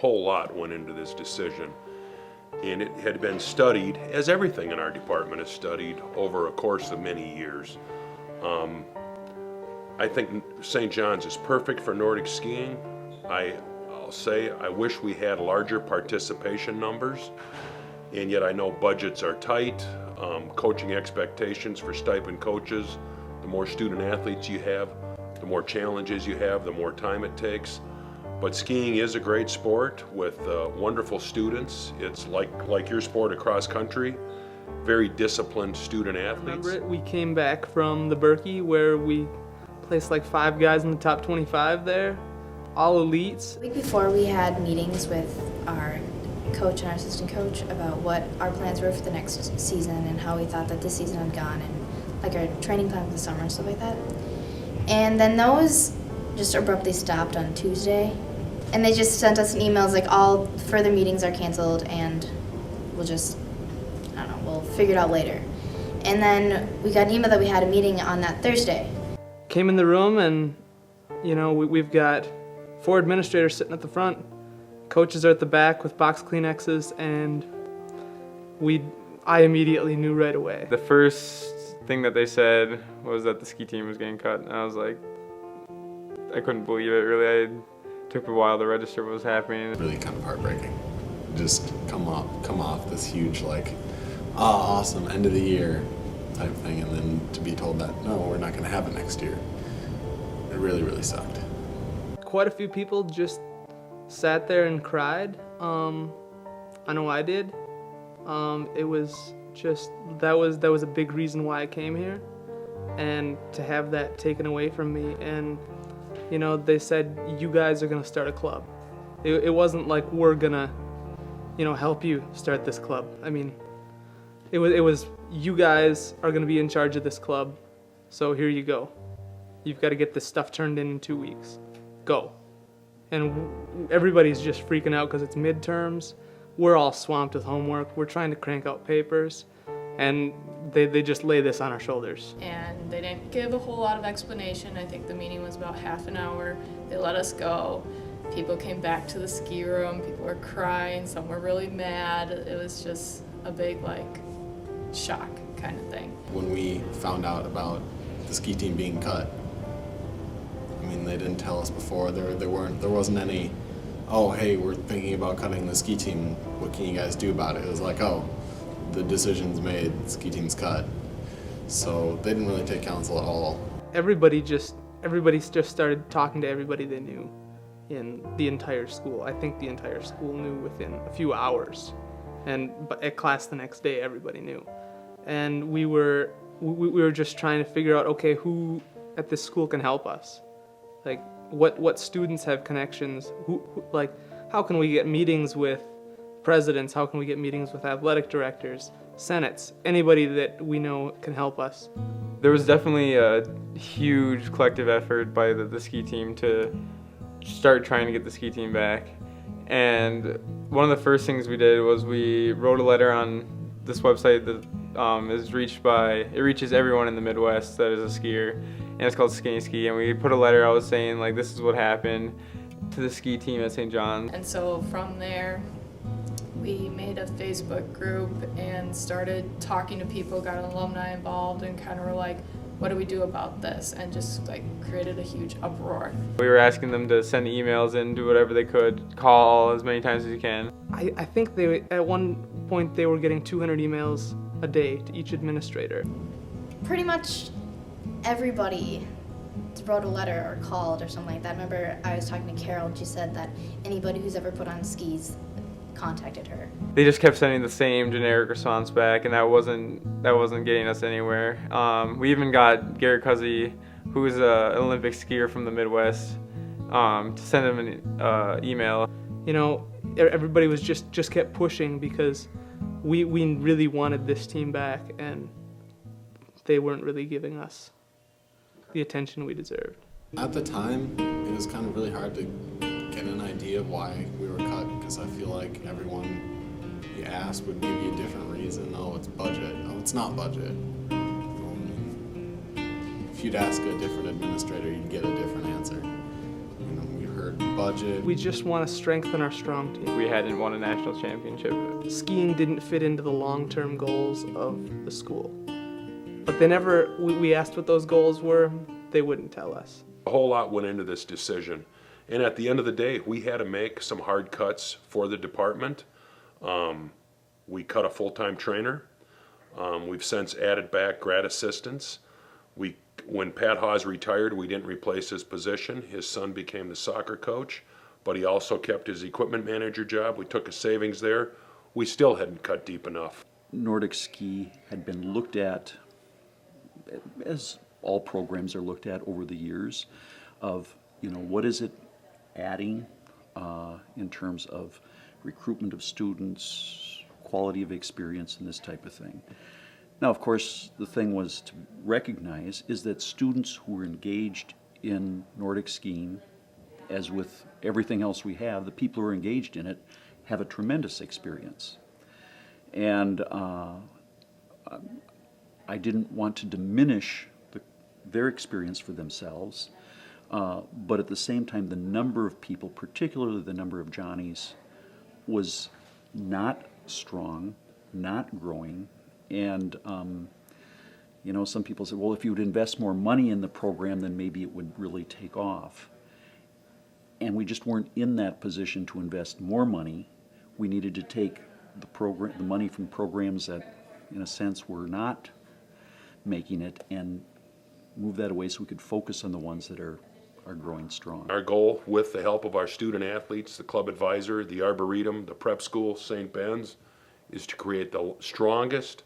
whole lot went into this decision. And it had been studied, as everything in our department is studied, over a course of many years. I think St. John's is perfect for Nordic skiing. I'll say I wish we had larger participation numbers, and yet I know budgets are tight. Coaching expectations for stipend coaches, the more student athletes you have, the more challenges you have, the more time it takes. But skiing is a great sport with wonderful students. It's like your sport across country, very disciplined student athletes. Remember it? We came back from the Berkey where we placed like 5 guys in the top 25 there, all elites. The week before we had meetings with our coach and our assistant coach about what our plans were for the next season and how we thought that this season had gone and like our training plan for the summer and stuff like that. And then those just abruptly stopped on Tuesday. And they just sent us an email like all further meetings are canceled and we'll just, I don't know, we'll figure it out later. And then we got an email that we had a meeting on that Thursday. Came in the room and, you know, we've got 4 administrators sitting at the front. Coaches are at the back with box Kleenexes, and I immediately knew right away. The first thing that they said was that the ski team was getting cut, and I was like, I couldn't believe it, really. It took a while to register what was happening. Really kind of heartbreaking. Just come off this huge, like, oh, awesome, end of the year type thing, and then to be told that, no, we're not going to have it next year. It really, really sucked. Quite a few people just sat there and cried. I know I did. It was just, that was a big reason why I came here, and to have that taken away from me. And you know, they said, you guys are gonna start a club. It wasn't like we're gonna, you know, help you start this club. I mean, it was you guys are gonna be in charge of this club, so here you go. You've got to get this stuff turned in 2 weeks. Go. And everybody's just freaking out because it's midterms. We're all swamped with homework. We're trying to crank out papers, and they just lay this on our shoulders. And they didn't give a whole lot of explanation. I think the meeting was about half an hour. They let us go. People came back to the ski room. People were crying. Some were really mad. It was just a big, like, shock kind of thing. When we found out about the ski team being cut, I mean, they didn't tell us before. There wasn't any, oh, hey, we're thinking about cutting the ski team. What can you guys do about it? It was like, oh, the decision's made, the ski team's cut. So they didn't really take counsel at all. Everybody just started talking to everybody they knew in the entire school. I think the entire school knew within a few hours. But at class the next day, everybody knew. And we were just trying to figure out, okay, who at this school can help us? Like, what students have connections? Like, how can we get meetings with presidents? How can we get meetings with athletic directors, senates, anybody that we know can help us? There was definitely a huge collective effort by the ski team to start trying to get the ski team back. And one of the first things we did was we wrote a letter on this website that it reaches everyone in the Midwest that is a skier, and it's called Skinny Ski. And we put a letter out saying, like, this is what happened to the ski team at St. John's. And so from there, we made a Facebook group and started talking to people, got alumni involved, and kind of were like, what do we do about this? And just like created a huge uproar. We were asking them to send emails and do whatever they could, call as many times as you can. I think at one point they were getting 200 emails a day to each administrator. Pretty much everybody wrote a letter or called or something like that. I remember I was talking to Carol and she said that anybody who's ever put on skis contacted her. They just kept sending the same generic response back, and that wasn't getting us anywhere. We even got Garrett Cuzzy, who is an Olympic skier from the Midwest, to send him an email. You know, everybody was just kept pushing because we really wanted this team back, and they weren't really giving us the attention we deserved. At the time, it was kind of really hard to get an idea of why we were cut, because I feel like everyone you asked would give you a different reason. Oh, it's budget. Oh, it's not budget. If you'd ask a different administrator, you'd get a different answer. You know, we heard budget? We just want to strengthen our strong team. We hadn't won a national championship. Skiing didn't fit into the long-term goals of the school. But they never, we asked what those goals were, they wouldn't tell us. A whole lot went into this decision. And at the end of the day, we had to make some hard cuts for the department. We cut a full-time trainer. We've since added back grad assistants. When Pat Hawes retired, we didn't replace his position. His son became the soccer coach, but he also kept his equipment manager job. We took a savings there. We still hadn't cut deep enough. Nordic ski had been looked at, as all programs are looked at over the years, of, what is it adding in terms of recruitment of students, quality of experience, and this type of thing. Now, of course, the thing was to recognize is that students who were engaged in Nordic skiing, as with everything else we have, the people who are engaged in it have a tremendous experience. And I didn't want to diminish their experience for themselves, but at the same time, the number of people, particularly the number of Johnnies, was not strong, not growing. And, some people say, well, if you would invest more money in the program, then maybe it would really take off. And we just weren't in that position to invest more money. We needed to take the money from programs that, in a sense, were not making it and move that away so we could focus on the ones that are growing strong. Our goal, with the help of our student athletes, the club advisor, the Arboretum, the prep school, St. Ben's, is to create the strongest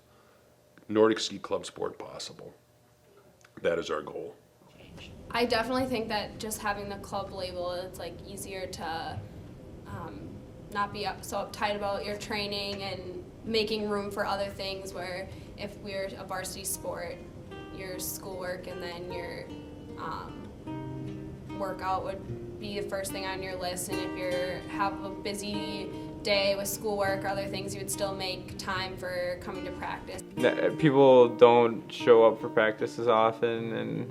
Nordic ski club sport possible. That is our goal. I definitely think that just having the club label, it's easier to not be so uptight about your training and making room for other things, where if we're a varsity sport, your schoolwork and then your workout would be the first thing on your list, and if you have a busy day with schoolwork or other things, you would still make time for coming to practice. People don't show up for practice as often, and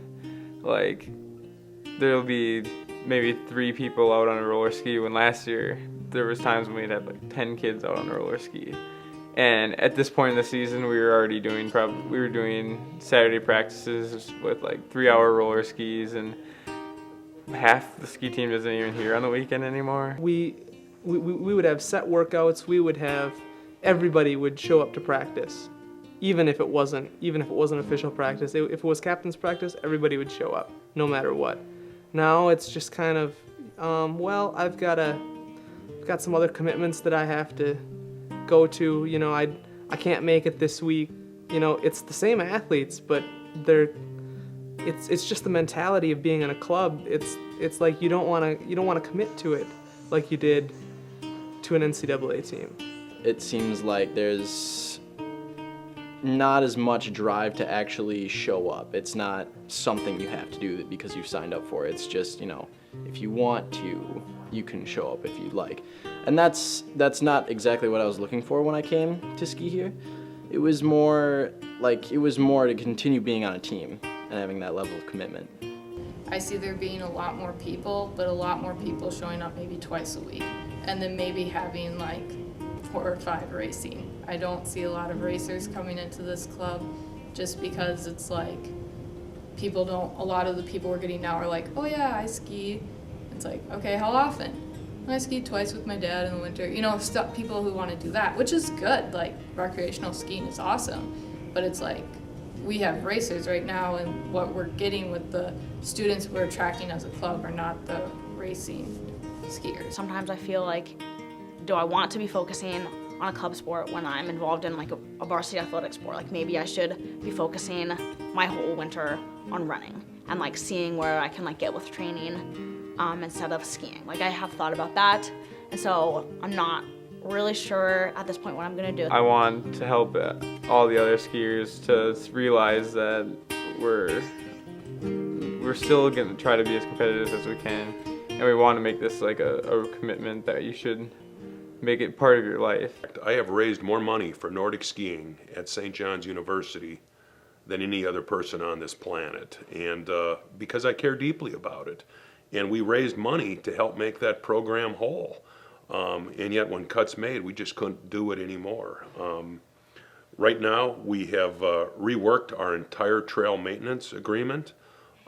there'll be maybe 3 people out on a roller ski, when last year there was times when we'd have 10 kids out on a roller ski. And at this point in the season, we were already doing Saturday practices with 3-hour roller skis, and half the ski team isn't even here on the weekend anymore. We would have set workouts. Everybody would show up to practice, even if it wasn't official practice. If it was captain's practice, everybody would show up, no matter what. Now it's just kind of, I've got some other commitments that I have to go to. I can't make it this week. It's the same athletes, but it's just the mentality of being in a club. It's like you don't want to commit to it like you did to an NCAA team. It seems like there's not as much drive to actually show up. It's not something you have to do because you've signed up for. It's just, if you want to, you can show up if you'd like. And that's not exactly what I was looking for when I came to ski here. It was more to continue being on a team and having that level of commitment. I see there being a lot more people, but a lot more people showing up maybe twice a week, and then maybe having 4 or 5 racing. I don't see a lot of racers coming into this club, just because it's a lot of the people we're getting now are oh yeah, I ski. It's okay, how often? I ski twice with my dad in the winter. People who want to do that, which is good. Recreational skiing is awesome, but it's we have racers right now, and what we're getting with the students we're attracting as a club are not the racing skiers. Sometimes I feel do I want to be focusing on a club sport when I'm involved in a varsity athletic sport? Maybe I should be focusing my whole winter on running and seeing where I can get with training instead of skiing. I have thought about that, and so I'm not really sure at this point what I'm going to do. I want to help all the other skiers to realize that we're still going to try to be as competitive as we can, and we want to make this a commitment that you should make it part of your life. I have raised more money for Nordic skiing at St. John's University than any other person on this planet, and because I care deeply about it. And we raised money to help make that program whole. And yet when cuts made, we just couldn't do it anymore. Right now, we have reworked our entire trail maintenance agreement.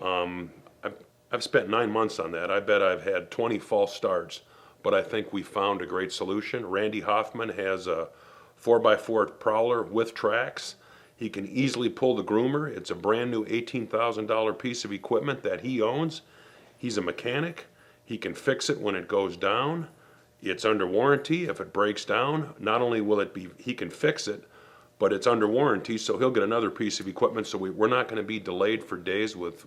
I've spent 9 months on that. I bet I've had 20 false starts, but I think we found a great solution. Randy Hoffman has a 4x4 Prowler with tracks. He can easily pull the groomer. It's a brand new $18,000 piece of equipment that he owns. He's a mechanic. He can fix it when it goes down. It's under warranty. If it breaks down, not only will it be, he can fix it, but it's under warranty, so he'll get another piece of equipment, so we're not going to be delayed for days with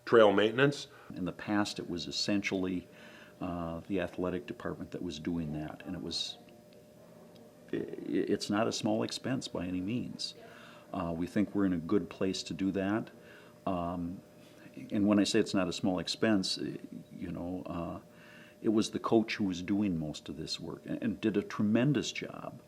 trail maintenance. In the past, it was essentially the athletic department that was doing that, and it's not a small expense by any means. We think we're in a good place to do that. And when I say it's not a small expense, it was the coach who was doing most of this work and did a tremendous job.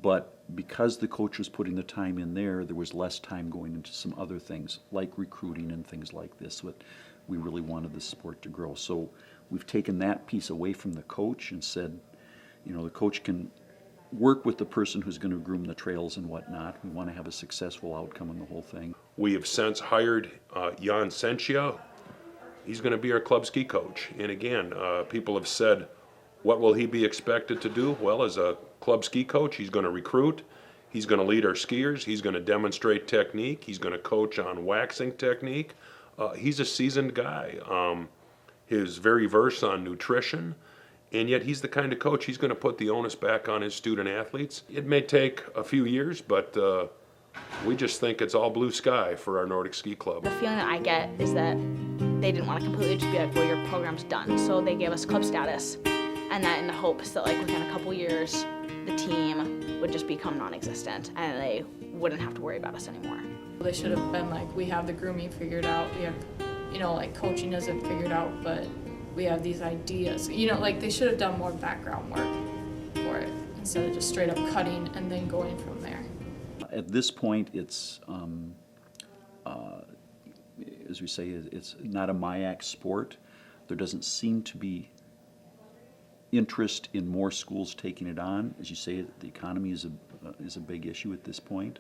But because the coach was putting the time in there was less time going into some other things like recruiting and things like this. What we really wanted the sport to grow. So we've taken that piece away from the coach and said, the coach can work with the person who's going to groom the trails and whatnot. We want to have a successful outcome in the whole thing. We have since hired Jan Sentia. He's going to be our club ski coach. And again, people have said, what will he be expected to do? Well, as a club ski coach, he's going to recruit. He's going to lead our skiers. He's going to demonstrate technique. He's going to coach on waxing technique. He's a seasoned guy. He's very versed on nutrition. And yet he's the kind of coach, he's going to put the onus back on his student athletes. It may take a few years, but we just think it's all blue sky for our Nordic Ski Club. The feeling that I get is that they didn't want to completely just be like, well, your program's done. So they gave us club status, and that in the hopes that like within a couple years, the team would just become non-existent and they wouldn't have to worry about us anymore. They should have been like, we have the grooming figured out, we have, like coaching isn't figured out, but we have these ideas. They should have done more background work for it instead of just straight up cutting and then going from there. At this point, it's, as we say, it's not a MIAC sport. There doesn't seem to be interest in more schools taking it on. As you say, the economy is a big issue at this point.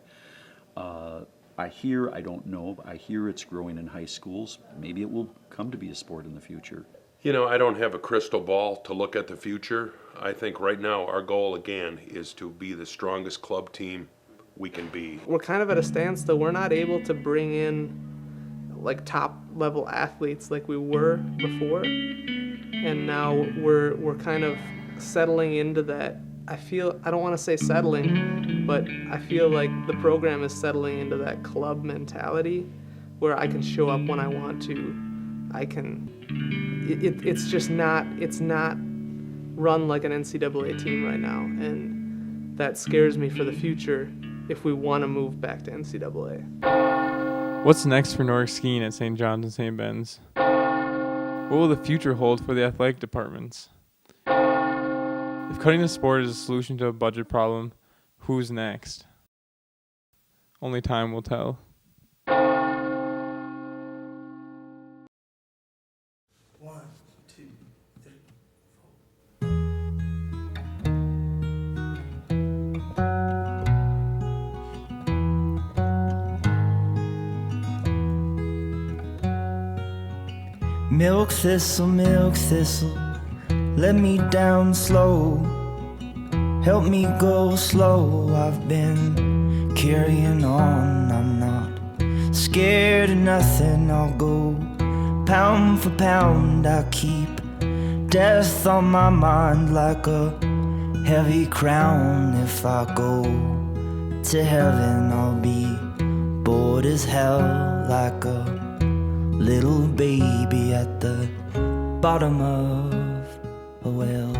I don't know, but I hear it's growing in high schools. Maybe it will come to be a sport in the future. I don't have a crystal ball to look at the future. I think right now our goal, again, is to be the strongest club team we can be. We're kind of at a standstill. We're not able to bring in like top level athletes like we were before. And now we're kind of settling into that. I don't want to say settling, but I feel like the program is settling into that club mentality where I can show up when I want to. It's not run like an NCAA team right now, and that scares me for the future if we want to move back to NCAA. What's next for Nordic skiing at St. John's and St. Ben's? What will the future hold for the athletic departments? If cutting the sport is a solution to a budget problem, who's next? Only time will tell. Milk thistle, let me down slow. Help me go slow, I've been carrying on. I'm not scared of nothing, I'll go pound for pound. I keep death on my mind like a heavy crown. If I go to heaven, I'll be bored as hell like a little baby at the bottom of a well.